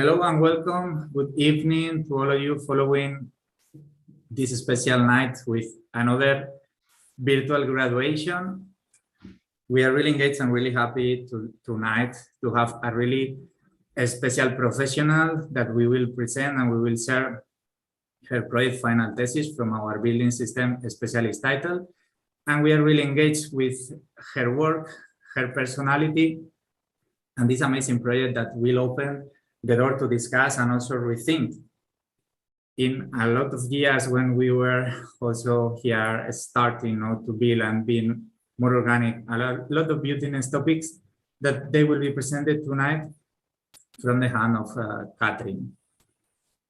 Hello and welcome. Good evening to all of you following this special night with another virtual graduation. We are really engaged and really happy tonight to have a really special professional that we will present, and we will share her project final thesis from our building system specialist title. And we are really engaged with her work, her personality, and this amazing project that will open the door to discuss and also rethink. In a lot of years when we were also here starting to build and being more organic, a lot of beautiness topics that they will be presented tonight from the hand of Katrin.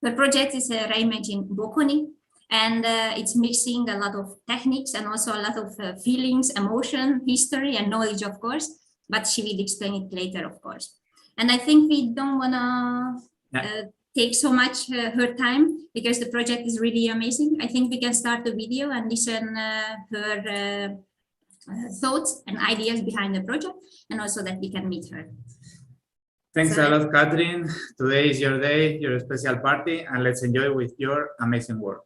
The project is Reimagine Bokoni, and it's mixing a lot of techniques and also a lot of feelings, emotion, history, and knowledge, of course, but she will explain it later, of course. And I think we don't want to take so much her time because the project is really amazing. I think we can start the video and listen her thoughts and ideas behind the project, and also that we can meet her. Thanks a lot, Katrin. Today is your day, your special party, and let's enjoy with your amazing work.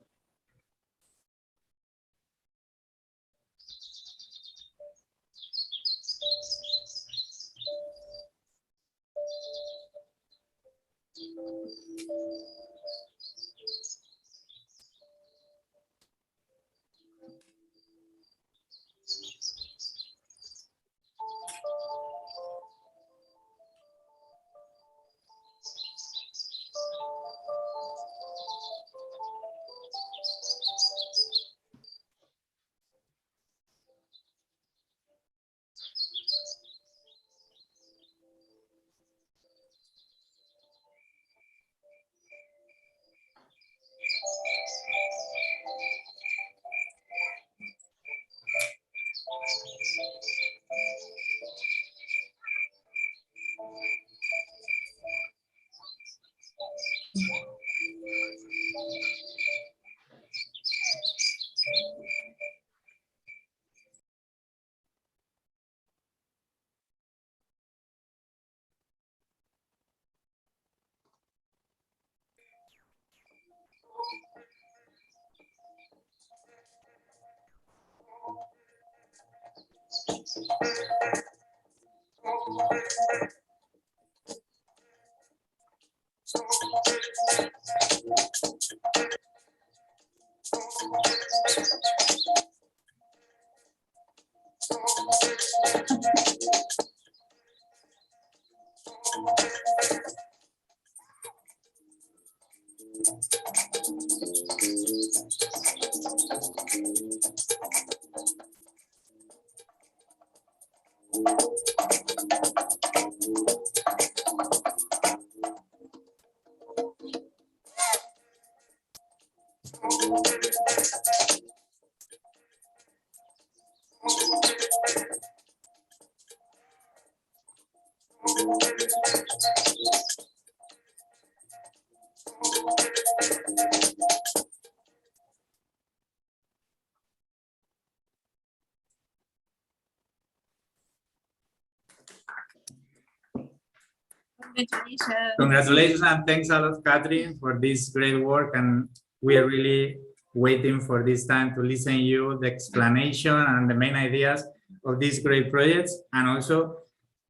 Congratulations and thanks a lot, Katrin, for this great work. And we are really waiting for this time to listen to you, the explanation and the main ideas of these great projects. And also,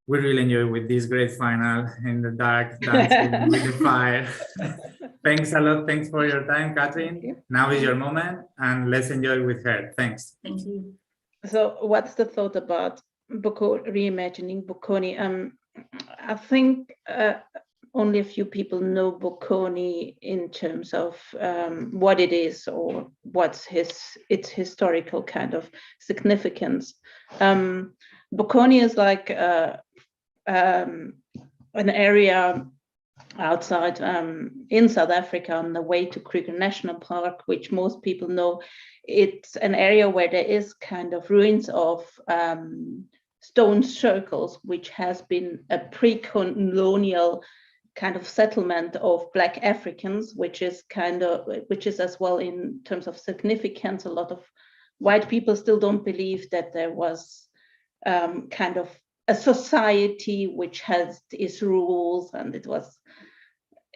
we really enjoy with this great final in the dark, dancing with the fire. Thanks a lot. Thanks for your time, Katrin. Now is your moment, and let's enjoy with her. Thanks. Thank you. So what's the thought about Reimagining Bokoni? I think only a few people know Bokoni in terms of what it is or what's its historical kind of significance. Bokoni is like an area outside in South Africa on the way to Kruger National Park, which most people know. It's an area where there is kind of ruins of stone circles, which has been a pre-colonial kind of settlement of Black Africans, which is as well in terms of significance. A lot of white people still don't believe that there was kind of a society which has its rules, and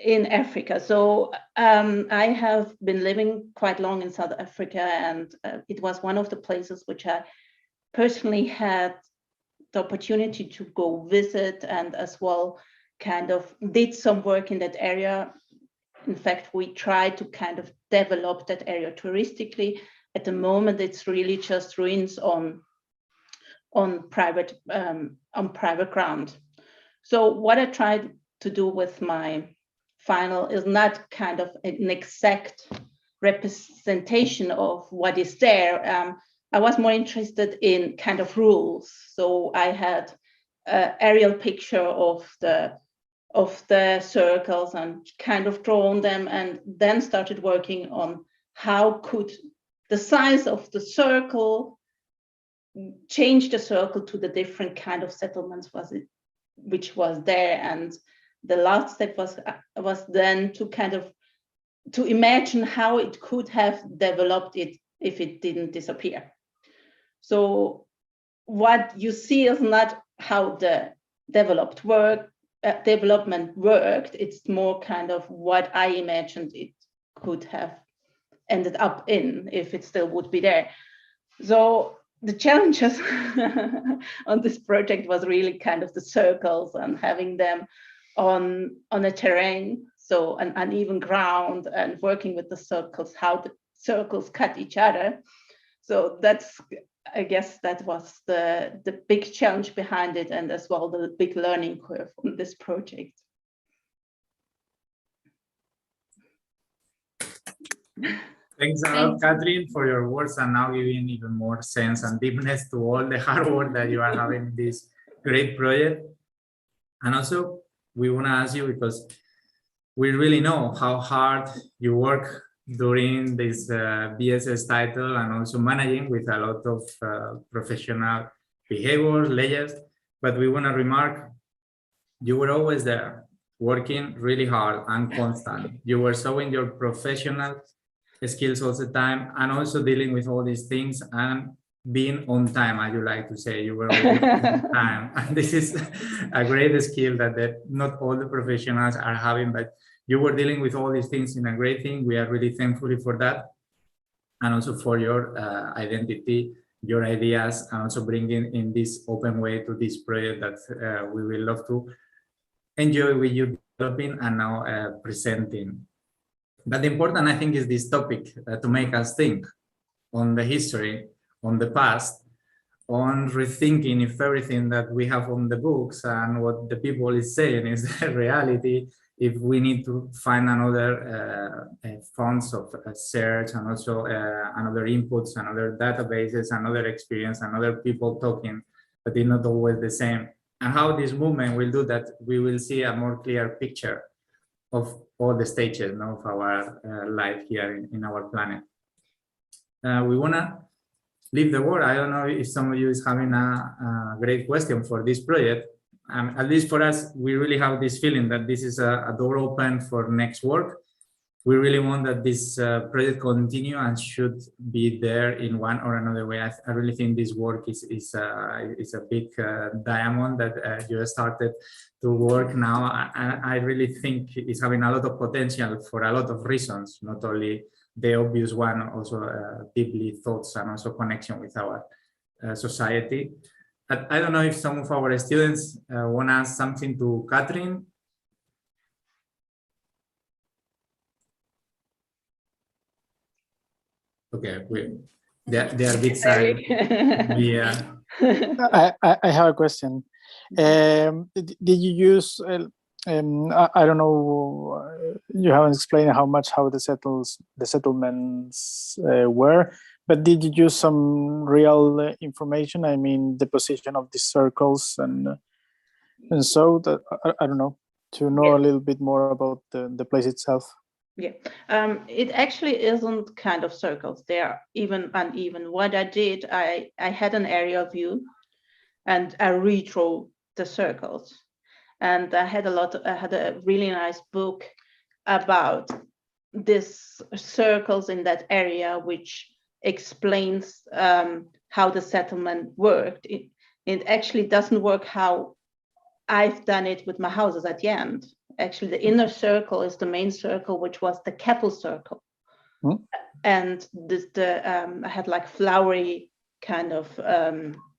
in Africa. So I have been living quite long in South Africa, and it was one of the places which I personally had the opportunity to go visit, and as well kind of did some work in that area. In fact, we tried to kind of develop that area touristically. At the moment, it's really just ruins on private ground. So what I tried to do with my final is not kind of an exact representation of what is there. I was more interested in kind of rules. So I had an aerial picture of the circles and kind of drawn them, and then started working on how could the size of the circle change the circle to the different kind of settlements which was there. And the last step was then to kind of to imagine how it could have developed it if it didn't disappear. So what you see is not how the development worked. It's more kind of what I imagined it could have ended up in if it still would be there. So the challenges on this project was really kind of the circles and having them on a terrain, so an uneven ground, and working with the circles, how the circles cut each other. So that's, I guess that was the big challenge behind it, and as well the big learning curve on this project. Thanks a lot, Katrin, for your words, and now giving even more sense and deepness to all the hard work that you are having in this great project. And also, we want to ask you, because we really know how hard you work during this BSS title, and also managing with a lot of professional behavior, layers. But we want to remark, you were always there, working really hard and constant. You were showing your professional skills all the time, and also dealing with all these things and being on time, as you like to say. You were always on time. And this is a great skill that not all the professionals are having, but you were dealing with all these things in a great thing. We are really thankful for that. And also for your identity, your ideas, and also bringing in this open way to this project that we will love to enjoy with you developing and now presenting. But the important, I think, is this topic to make us think on the history, on the past, on rethinking if everything that we have on the books and what the people is saying is the reality, if we need to find another fonts of search, and also another inputs, another databases, another experience, another people talking, but it's not always the same. And how this movement will do that, we will see a more clear picture of all the stages of our life here in our planet. We want to leave the word. I don't know if some of you is having a great question for this project. At least for us, we really have this feeling that this is a door open for next work. We really want that this project continue and should be there in one or another way. I really think this work is a big diamond that you started to work now. I really think it's having a lot of potential for a lot of reasons, not only the obvious one, also deeply thoughts and also connection with our society. I don't know if some of our students want to ask something to Katrin. Okay, they are a bit silent. Yeah. I have a question. Did you use? I don't know. You haven't explained how the settlements were, but did you use some real information? I mean, the position of the circles and so that I don't know, to know a little bit more about the place itself. Yeah, it actually isn't kind of circles. They are even uneven. What I did, I had an aerial view, and I redrew the circles. And I had a really nice book about these circles in that area, which explains how the settlement worked. It actually doesn't work how I've done it with my houses at the end. actually the inner circle is the main circle, which was the kettle circle. And I had like flowery kind of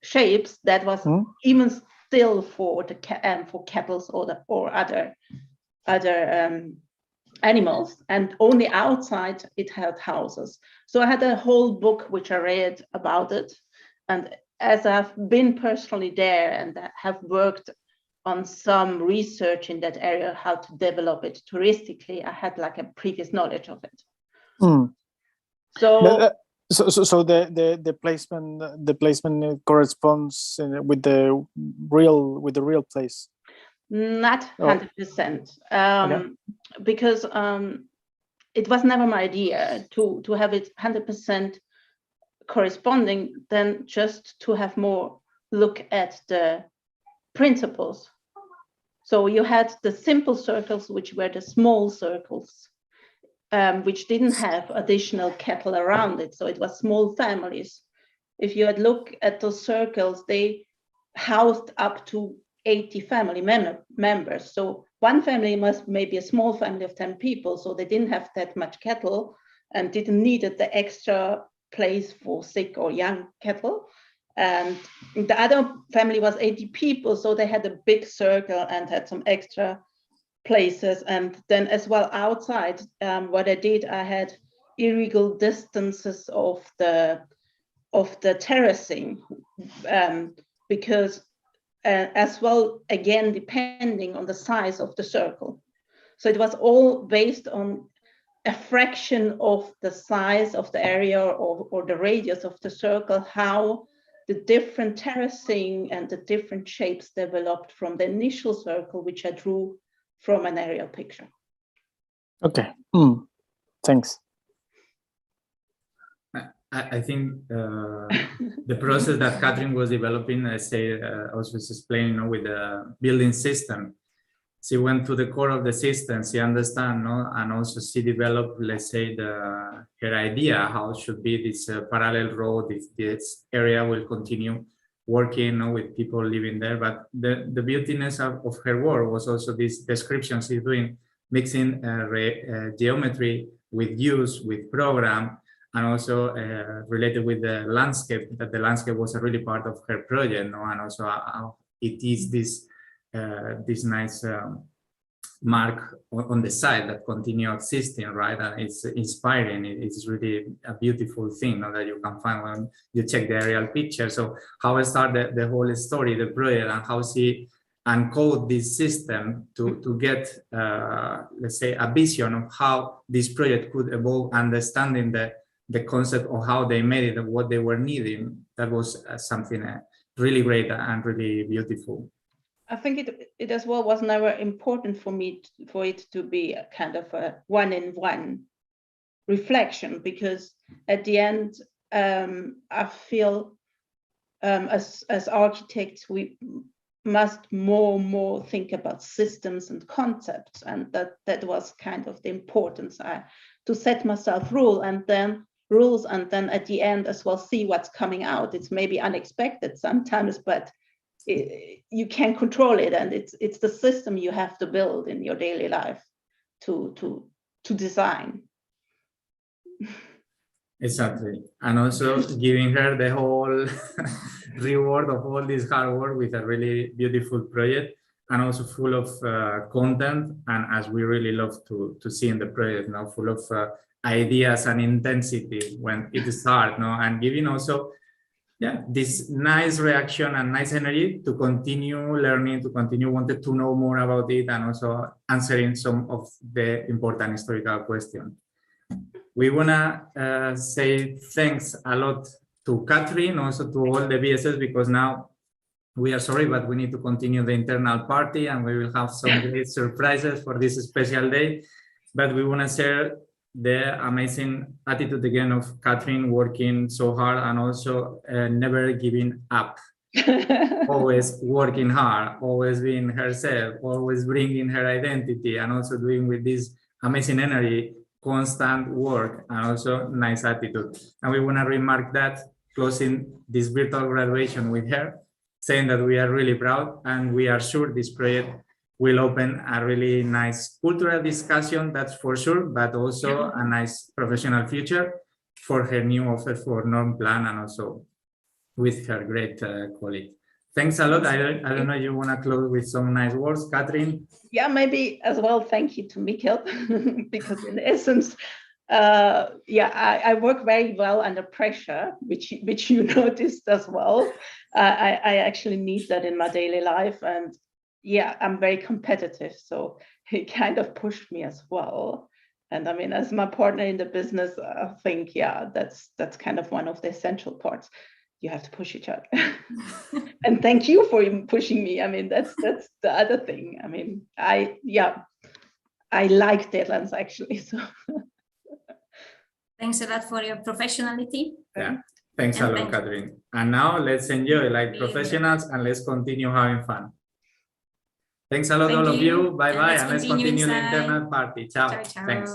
shapes that was even still for the for kettles or other animals, and only outside it had houses. So I had a whole book which I read about it, and as I've been personally there and have worked on some research in that area, how to develop it touristically, I had like a previous knowledge of it. So the placement corresponds with the real place. Not 100%, because it was never my idea to have it 100% corresponding, than just to have more look at the principles. So you had the simple circles, which were the small circles, which didn't have additional cattle around it. So it was small families. If you had look at those circles, they housed up to 80 family members. So one family must maybe a small family of 10 people. So they didn't have that much cattle and didn't need the extra place for sick or young cattle. And the other family was 80 people. So they had a big circle and had some extra places. And then as well outside, what I did, I had illegal distances of the terracing, because as well, again, depending on the size of the circle. So it was all based on a fraction of the size of the area or the radius of the circle, how the different terracing and the different shapes developed from the initial circle, which I drew from an aerial picture. Okay, thanks. I think the process that Katrin was developing, I was explaining, with the building system. She went to the core of the system, she understand, and also she developed, let's say, her idea how should be this parallel road if this area will continue working, with people living there. But the beautiness of her work was also this description she's doing, mixing geometry with use, with program, and also related with the landscape, that the landscape was a really part of her project, and also it is this nice mark on the side that continue existing, right? And it's inspiring. It's really a beautiful thing that you can find when you check the aerial picture. So how I started the whole story, the project, and how she encode this system to get, let's say, a vision of how this project could evolve, understanding the concept of how they made it and what they were needing. That was something really great and really beautiful. I think it as well was never important for me for it to be a kind of a one-in-one reflection, because at the end, I feel as architects, we must more think about systems and concepts, and that was kind of the importance to set myself rules, and then at the end as well see what's coming out. It's maybe unexpected sometimes, but you can control it, and it's the system you have to build in your daily life to design. Exactly, and also giving her the whole reward of all this hard work with a really beautiful project, and also full of content, and as we really love to see in the project, full of ideas and intensity when it is hard, and giving also this nice reaction and nice energy to continue learning, to continue wanting to know more about it, and also answering some of the important historical questions. We want to say thanks a lot to Katrin, also to all the BSS, because now we are sorry, but we need to continue the internal party, and we will have some great surprises for this special day. But we want to share the amazing attitude again of Katrin, working so hard and also never giving up. Always working hard, always being herself, always bringing her identity, and also doing with this amazing energy, constant work, and also nice attitude. And we want to remark that, closing this virtual graduation with her, saying that we are really proud, and we are sure this project will open a really nice cultural discussion, that's for sure, but also a nice professional future for her new offer for Norm Plan and also with her great colleague. Thanks a lot. I don't know, you want to close with some nice words, Katrin? Yeah, maybe as well. Thank you to Mikkel, because in essence, I work very well under pressure, which you noticed as well. I actually need that in my daily life, and yeah, I'm very competitive, so he kind of pushed me as well. And I mean, as my partner in the business, I think, yeah, that's kind of one of the essential parts. You have to push each other. And thank you for pushing me. I mean, that's the other thing. I mean, I like deadlines actually. So Thanks a lot for your professionality. Yeah, thanks a lot, Katrin. And now let's enjoy like professionals and let's continue having fun. Thanks a lot, all of you. Bye-bye, and let's continue the internal party. Ciao. Ciao, ciao. Thanks.